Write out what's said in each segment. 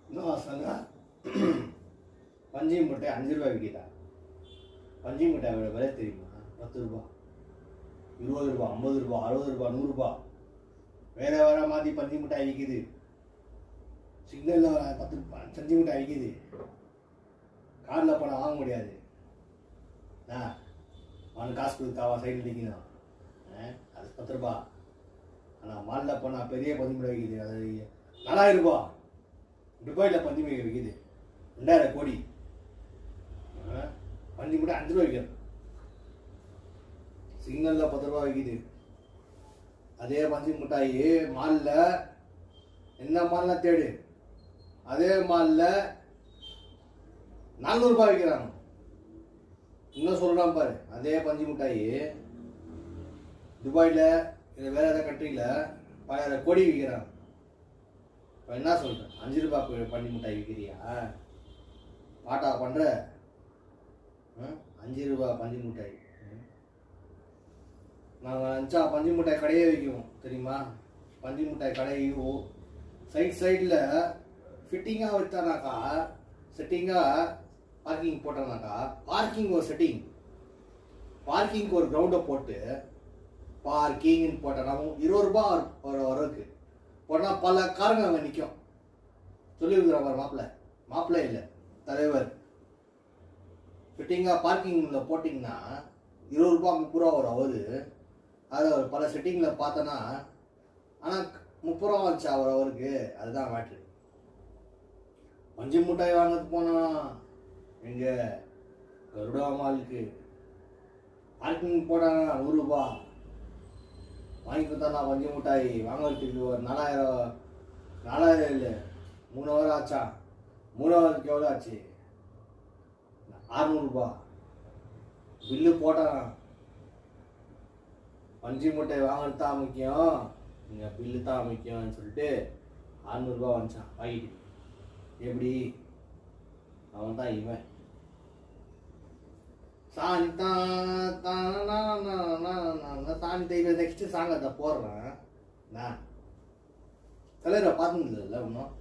இன்னும் சொன்னா பஞ்சு மூட்டை 5 ரூபா விற்கிதா? பஞ்சு மிட்டாயோட விலை தெரியுமா? 10 ரூபா, 20 ரூபா, 50 ரூபா, 60 ரூபா, 100 ரூபா. வேற வேற மாதிரி பஞ்சு மிட்டாய் விற்கிது. சிக்னலில் 10 பஞ்சு மிட்டாய் விற்கிது. காரில் போனால் வாங்க முடியாது. அவனுக்கு காசு கொடுத்தாவா சைடில் நிற்கணும். அது 10 ரூபா. ஆனால் மாலில் போனால் பெரிய பஞ்சு மிட்டாய் விற்கிது. அது 4000 ரூபா. துபாயில் பஞ்சு மிட்டாய் விற்கிது 2000 கோடி. பஞ்சு மிட்டாய் 5 ரூபா விற்கிறது. சிக்னலில் 10 ரூபா விற்கிது. அதே பஞ்சு மிட்டாய் மாலில் என்ன மாலில் தேடு, அதே மாலில் 400 ரூபாய் விற்கிறாங்க. இன்னும் சொல்கிறான் பாரு, அதே பஞ்சு மிட்டாய் துபாயில் இல்லை வேறு ஏதாவது கண்ட்ரியில் 1000 கோடி விற்கிறாங்க. இப்போ என்ன சொல்கிறேன், 5 ரூபாய் பஞ்சு மிட்டாய் விற்கிறியா? பாட்டா பண்ணுற 5 ரூபாய் பஞ்சு மிட்டாய். நாங்கள் நினச்சா பஞ்சு மிட்டாய் கடையே வைக்குவோம் தெரியுமா? பஞ்சு மிட்டாய் கடையும் சைடில் ஃபிட்டிங்காக வச்சானாக்கா, செட்டிங்காக பார்க்கிங் போட்டானாக்கா, பார்க்கிங் ஒரு செட்டிங், பார்க்கிங்க்கு ஒரு கிரவுண்டை போட்டு பார்க்கிங்னு போட்டோன்னா 20 ரூபா ஒரு வரவுக்கு போனால் பல காருங்க அங்கே நிற்கும். சொல்லியிருக்கிறார் மாப்பிள்ளை இல்லை தலைவர். ஃபிட்டிங்காக பார்க்கிங்கில் போட்டிங்கன்னா 20 ரூபா 30 ரூபா ஒரு அவரு. அது பல செட்டிங்கில் பார்த்தோன்னா ஆனால் 30 ரூபா வந்துச்சு ஒரு அவருக்கு. அதுதான் மேட்ரு. பஞ்சு மிட்டாய் வாங்கிறது போனால் எங்கே கருடா மாலுக்கு பார்க்கிங் போட்டாங்க 100 ரூபா வாங்கி கொடுத்தானா பஞ்சு மிட்டாய் வாங்குறதுக்கு ஒரு 4000 இல்லை 3 ஹவர் ஆச்சா? 3 ஹவருக்கு எவ்வளோ ஆச்சு? 600 ரூபா பில்லு போட்டான். பஞ்சு மிட்டாய் வாங்குறது தான் முக்கியம், நீங்கள் பில்லு தான் முக்கியம்னு சொல்லிட்டு 600 ரூபா வந்துச்சான் வாங்கிட்டு. எப்படி? அவன் தான் இவன். சாணி சாணி தெய்வ நெக்ஸ்ட் சாங் அதை போடுறேன். நான் தலைவரை பார்த்தது இல்லை இன்னும்.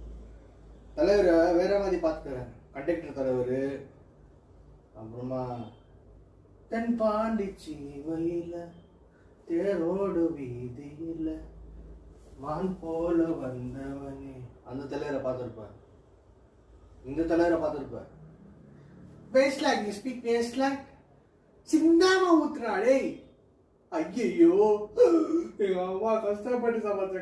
தலைவரை வேற மாதிரி பார்த்துக்கிறேன். கண்டக்டர் தலைவர், அப்புறமா தென் பாண்டிச்சி வழியில தேரோடு வீதியில் மான் போல வந்தவனே, அந்த தலைவரை பார்த்துருப்பேன். இந்த தலைவரை பார்த்துருப்பேன். பேசலாக் நீ ஸ்பீக் பேசலாக் சிந்தாம ஊத்துறாடே. ஐயோ எங்க அம்மா கஷ்டப்பட்டு சமைச்ச